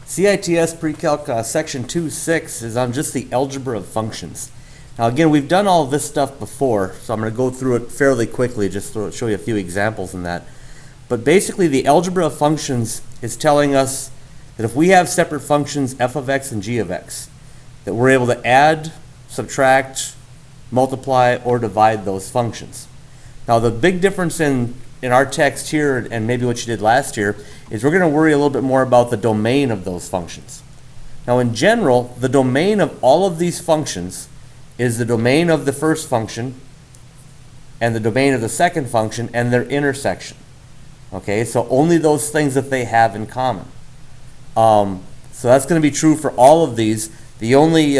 CITS Pre-Calc Section 2.6 is on just the algebra of functions. Now again, we've done all of this stuff before, so I'm going to go through it fairly quickly just to show you a few examples in that. But basically the algebra of functions is telling us that if we have separate functions f of x and g of x, that we're able to add, subtract, multiply, or divide those functions. Now the big difference in our text here, and maybe what you did last year, is we're going to worry a little bit more about the domain of those functions. Now in general, the domain of all of these functions is the domain of the first function and the domain of the second function and their intersection. Okay, so only those things that they have in common. So that's going to be true for all of these. The only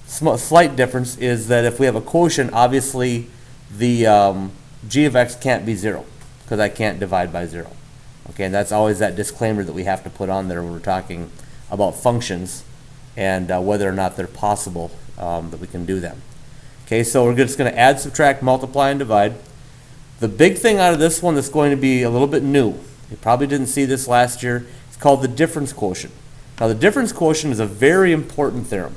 slight difference is that if we have a quotient, obviously the g of x can't be 0 because I can't divide by 0. Okay, and that's always that disclaimer that we have to put on there when we're talking about functions and whether or not they're possible that we can do them. Okay, so we're just going to add, subtract, multiply, and divide. The big thing out of this one that's going to be a little bit new, you probably didn't see this last year, it's called the difference quotient. Now the difference quotient is a very important theorem.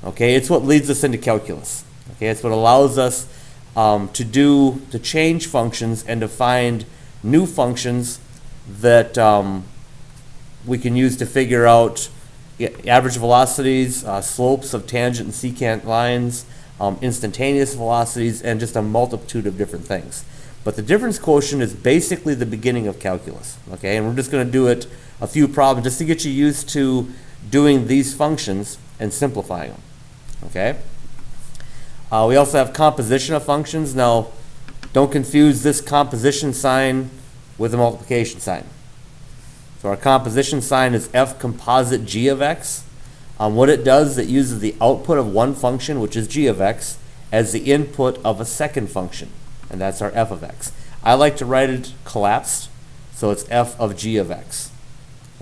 Okay, it's what leads us into calculus. Okay, it's what allows us to change functions and to find new functions that we can use to figure out average velocities, slopes of tangent and secant lines, instantaneous velocities, and just a multitude of different things. But the difference quotient is basically the beginning of calculus. Okay, and we're just going to do it a few problems just to get you used to doing these functions and simplifying them. Okay. We also have composition of functions. Now, don't confuse this composition sign with a multiplication sign. So our composition sign is f composite g of x. What it does is it uses the output of one function, which is g of x, as the input of a second function, and that's our f of x. I like to write it collapsed, so it's f of g of x,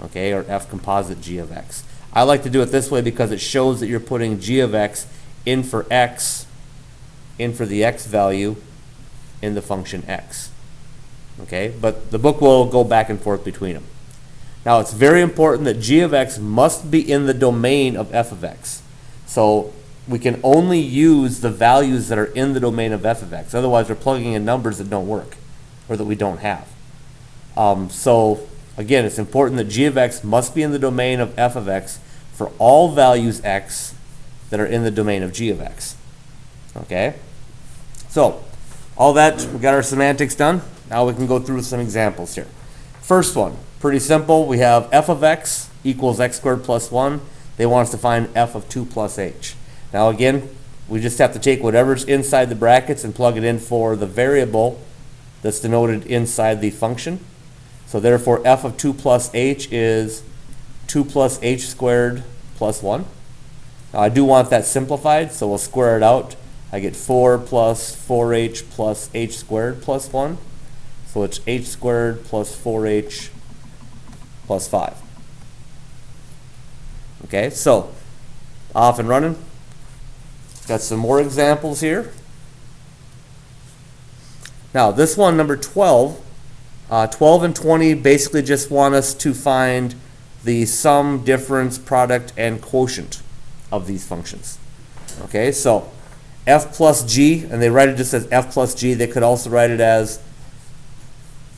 okay, or f composite g of x. I like to do it this way because it shows that you're putting g of x in for x, in for the x value in the function x. Okay, but the book will go back and forth between them. Now it's very important that g of x must be in the domain of f of x. So we can only use the values that are in the domain of f of x. Otherwise we're plugging in numbers that don't work or that we don't have. So again, it's important that g of x must be in the domain of f of x for all values x that are in the domain of g of x. Okay, so all that, we got our semantics done. Now we can go through some examples here. First one, pretty simple. We have f of x equals x squared plus 1. They want us to find f of 2 plus h. Now again, we just have to take whatever's inside the brackets and plug it in for the variable that's denoted inside the function. So therefore f of 2 plus h is 2 plus h squared plus 1. Now I do want that simplified, so we'll square it out. I get 4 plus 4h plus h squared plus 1. So it's h squared plus 4h plus 5. Okay, so off and running. Got some more examples here. Now this one, number 12. 12 and 20 basically just want us to find the sum, difference, product, and quotient of these functions. Okay, so f plus g, and they write it just as f plus g. They could also write it as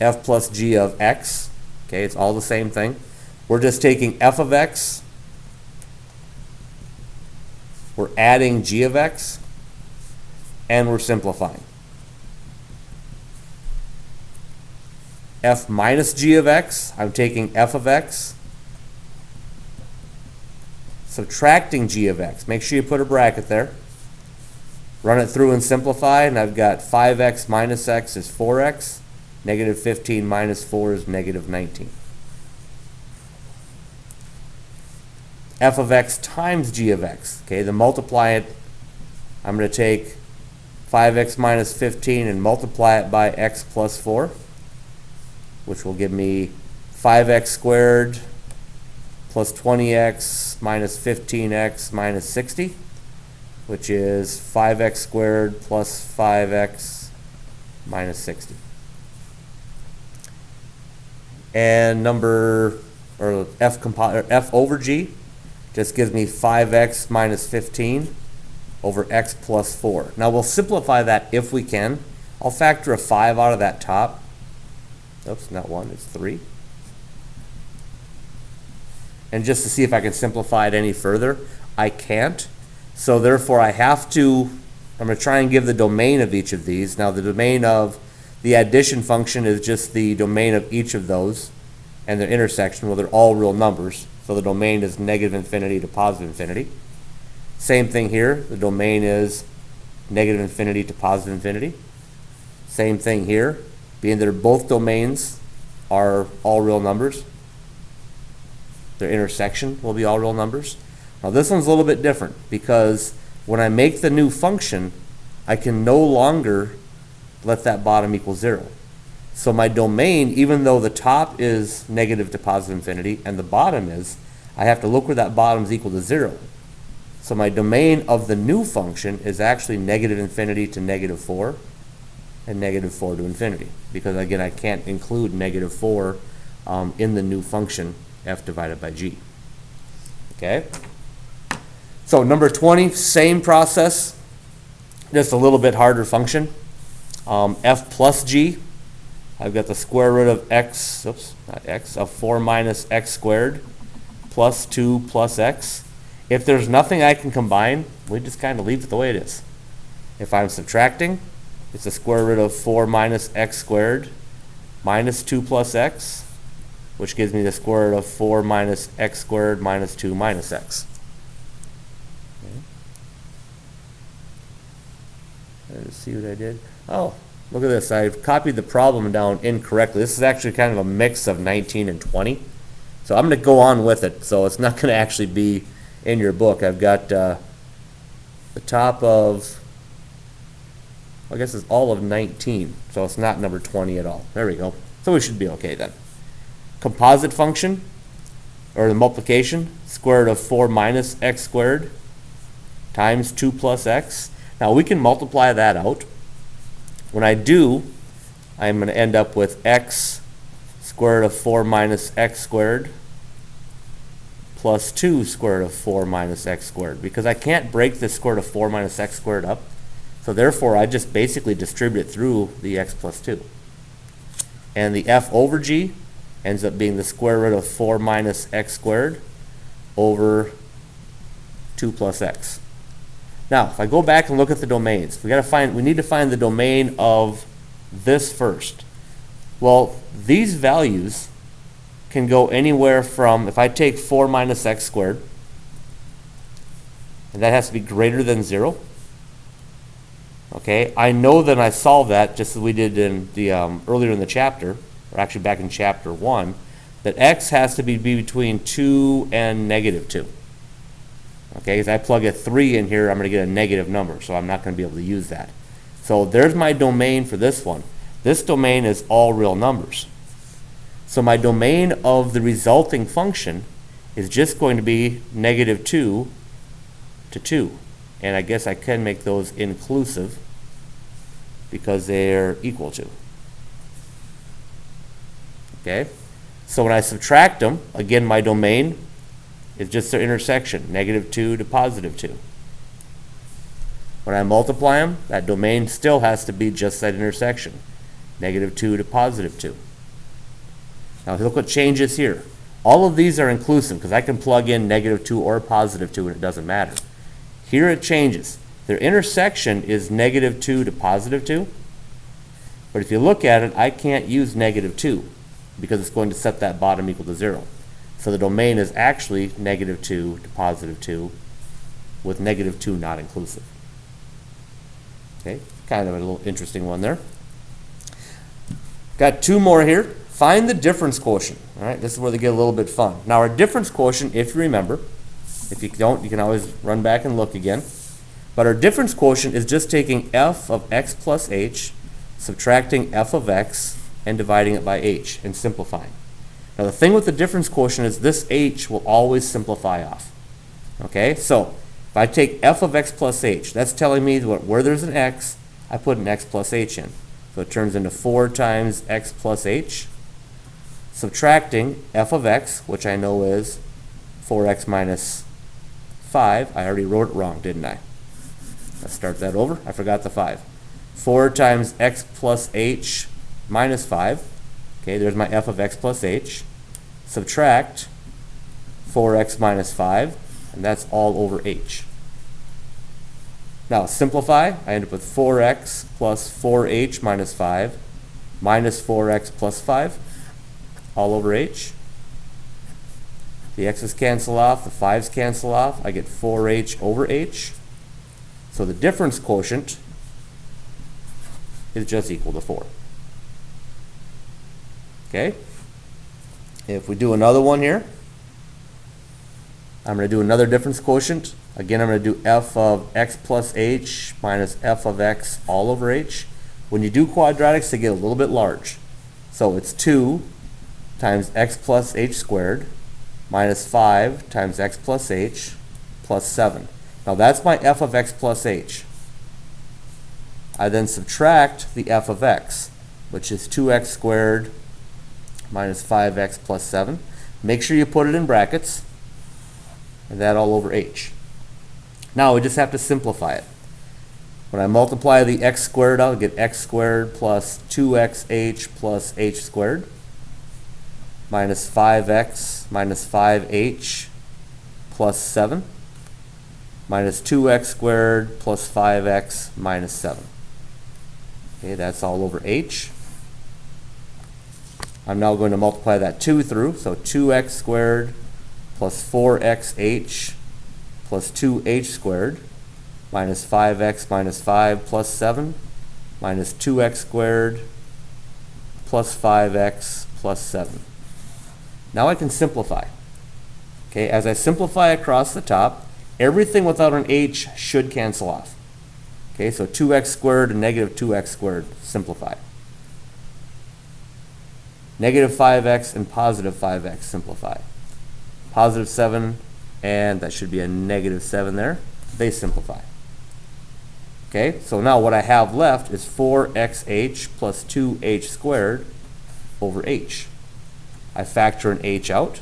f plus g of x. Okay, it's all the same thing. We're just taking f of x. We're adding g of x. And we're simplifying. F minus g of x, I'm taking f of x. Subtracting g of x. Make sure you put a bracket there. Run it through and simplify, and I've got 5x minus x is 4x. Negative 15 minus 4 is negative 19. F of x times g of x. Okay, to multiply it, I'm going to take 5x minus 15 and multiply it by x plus 4, which will give me 5x squared plus 20x minus 15x minus 60, which is 5x squared plus 5x minus 60. And number or f over g, just gives me 5x minus 15 over x plus 4. Now we'll simplify that if we can. I'll factor a 5 out of that top. Oops, not 1, it's 3. And just to see if I can simplify it any further, I can't. So therefore I'm going to try and give the domain of each of these. Now the domain of the addition function is just the domain of each of those and their intersection. Well, they're all real numbers. So the domain is negative infinity to positive infinity. Same thing here. The domain is negative infinity to positive infinity. Same thing here. Being that both domains are all real numbers, their intersection will be all real numbers. Now this one's a little bit different because when I make the new function, I can no longer let that bottom equal 0. So my domain, even though the top is negative to positive infinity and the bottom is, I have to look where that bottom is equal to 0. So my domain of the new function is actually negative infinity to negative 4 and negative 4 to infinity. Because again, I can't include negative 4 in the new function f divided by g. Okay? So number 20, same process, just a little bit harder function. F plus g, I've got the square root of x, of 4 minus x squared plus 2 plus x. If there's nothing I can combine, we just kind of leave it the way it is. If I'm subtracting, it's the square root of 4 minus x squared minus 2 plus x, which gives me the square root of 4 minus x squared minus 2 minus x. Let's see what I did. Oh, look at this. I've copied the problem down incorrectly. This is actually kind of a mix of 19 and 20. So I'm going to go on with it. So it's not going to actually be in your book. I've got the top of, I guess it's all of 19. So it's not number 20 at all. There we go. So we should be okay then. Composite function, or the multiplication, square root of 4 minus x squared times 2 plus x. Now we can multiply that out. When I do, I'm going to end up with x square root of 4 minus x squared plus 2 square root of 4 minus x squared, because I can't break this square root of 4 minus x squared up. So therefore I just basically distribute it through the x plus 2. And the f over g ends up being the square root of 4 minus x squared over 2 plus x. Now, if I go back and look at the domains, we need to find the domain of this first. Well, these values can go anywhere from, if I take 4 minus x squared, and that has to be greater than 0. Okay, I know that I solved that just as we did in the earlier in the chapter, or actually back in chapter 1, that x has to be between 2 and negative 2. Okay, as I plug a 3 in here, I'm going to get a negative number, so I'm not going to be able to use that. So there's my domain for this one. This domain is all real numbers. So my domain of the resulting function is just going to be negative 2 to 2. And I guess I can make those inclusive because they're equal to. Okay, so when I subtract them, again, my domain is just their intersection, negative 2 to positive 2. When I multiply them, that domain still has to be just that intersection, negative 2 to positive 2. Now look what changes here. All of these are inclusive because I can plug in negative 2 or positive 2 and it doesn't matter. Here it changes. Their intersection is negative 2 to positive 2. But if you look at it, I can't use negative 2 because it's going to set that bottom equal to 0. So the domain is actually negative 2 to positive 2 with negative 2 not inclusive. Okay, kind of a little interesting one there. Got two more here. Find the difference quotient. All right, this is where they get a little bit fun. Now our difference quotient, if you remember, if you don't, you can always run back and look again. But our difference quotient is just taking f of x plus h, subtracting f of x, and dividing it by h, and simplifying. Now the thing with the difference quotient is this h will always simplify off. Okay, so if I take f of x plus h, that's telling me that where there's an x, I put an x plus h in. So it turns into 4 times x plus h. subtracting f of x, which I know is 4x minus 5. I already wrote it wrong, didn't I? Let's start that over. I forgot the 5. 4 times x plus h minus 5. Okay, there's my f of x plus h. Subtract 4x minus 5, and that's all over h. Now simplify. I end up with 4x plus 4h minus 5 minus 4x plus 5 all over h. The x's cancel off, the 5's cancel off. I get 4h over h. So the difference quotient is just equal to 4. Okay? If we do another one here, I'm going to do another difference quotient. Again, I'm going to do f of x plus h minus f of x all over h. When you do quadratics, they get a little bit large. So it's 2 times x plus h squared minus 5 times x plus h plus 7. Now that's my f of x plus h. I then subtract the f of x, which is 2x squared minus 5x plus 7. Make sure you put it in brackets, and that all over h. Now we just have to simplify it. When I multiply the x squared out, I get x squared plus 2xh plus h squared minus 5x minus 5h plus 7 minus 2x squared plus 5x minus 7. Okay, that's all over h. I'm now going to multiply that 2 through, so 2x squared plus 4xh plus 2h squared minus 5x minus 5 plus 7 minus 2x squared plus 5x plus 7. Now I can simplify. Okay, as I simplify across the top, everything without an h should cancel off. Okay, so 2x squared and negative 2x squared simplify. Negative 5x and positive 5x simplify. Positive 7, and that should be a negative 7 there. They simplify. Okay, so now what I have left is 4xh plus 2h squared over h. I factor an h out,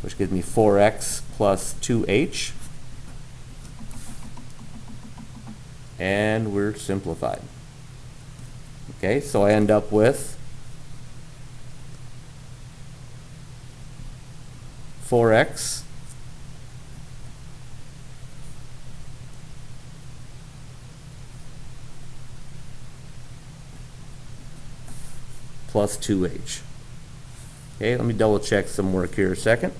which gives me 4x plus 2h. And we're simplified. Okay, so I end up with 4x plus 2h. Okay, let me double check some work here a second.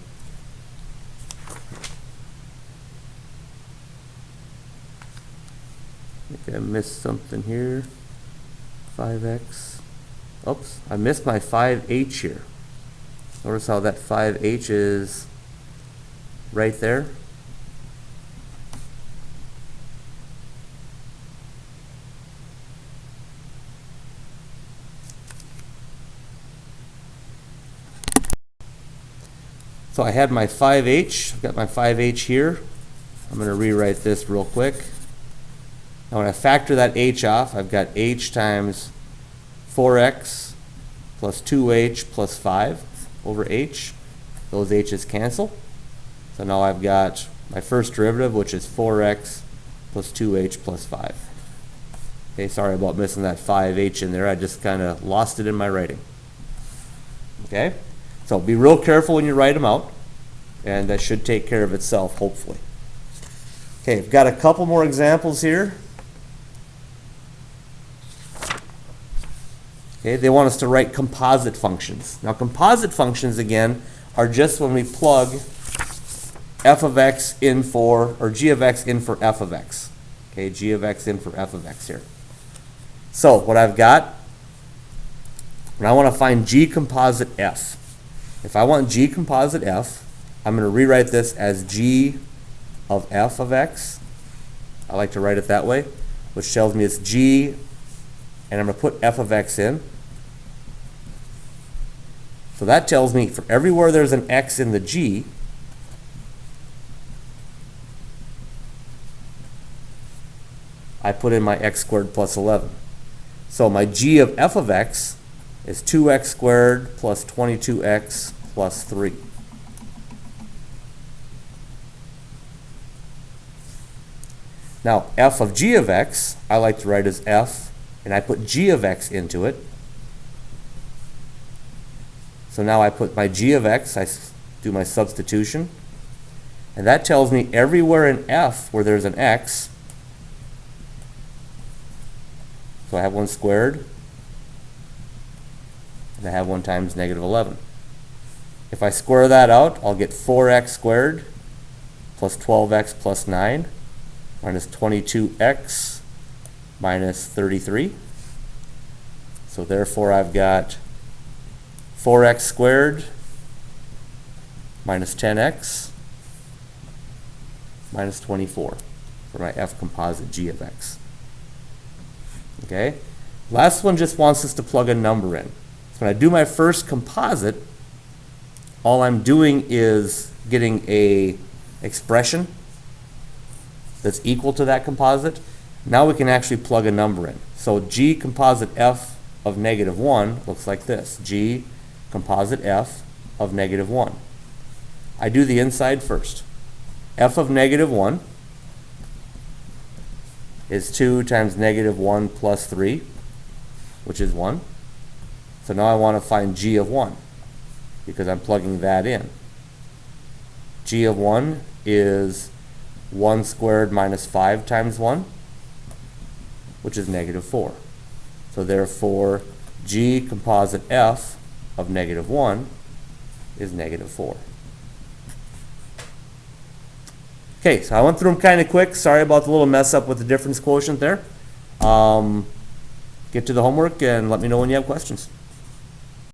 I think I missed something here. 5x. Oops, I missed my 5h here. Notice how that 5h is right there. So I had my 5h, I've got my 5h here. I'm going to rewrite this real quick. Now when I factor that h off, I've got h times 4x plus 2h plus 5 over h. Those h's cancel. So now I've got my first derivative, which is 4x plus 2h plus 5. Okay, sorry about missing that 5h in there. I just kind of lost it in my writing. Okay, so be real careful when you write them out, and that should take care of itself, hopefully. Okay, I've got a couple more examples here. Okay, they want us to write composite functions. Now, composite functions, again, are just when we plug f of x in for, or g of x in for f of x. Okay, g of x in for f of x here. So, what I've got, when I want to find g composite f, if I want g composite f, I'm going to rewrite this as g of f of x. I like to write it that way, which tells me it's g, and I'm going to put f of x in. So that tells me for everywhere there's an x in the g, I put in my x squared plus 11. So my g of f of x is 2x squared plus 22x plus 3. Now, f of g of x, I like to write as f, and I put g of x into it. So now I put my g of x, I do my substitution, and that tells me everywhere in f where there's an x, so I have 1 squared, and I have 1 times negative 11. If I square that out, I'll get 4x squared plus 12x plus 9 minus 22x minus 33. So therefore I've got 4x squared minus 10x minus 24 for my f composite g of x. Okay? Last one just wants us to plug a number in. So when I do my first composite, all I'm doing is getting a expression that's equal to that composite. Now we can actually plug a number in. So g composite f of negative 1 looks like this. G composite f of negative 1. I do the inside first. F of negative 1 is 2 times negative 1 plus 3, which is 1. So now I want to find g of 1 because I'm plugging that in. G of 1 is 1 squared minus 5 times 1, which is negative 4. So therefore, g composite f of negative 1 is negative 4. Okay, so I went through them kind of quick. Sorry about the little mess up with the difference quotient there. Get to the homework and let me know when you have questions.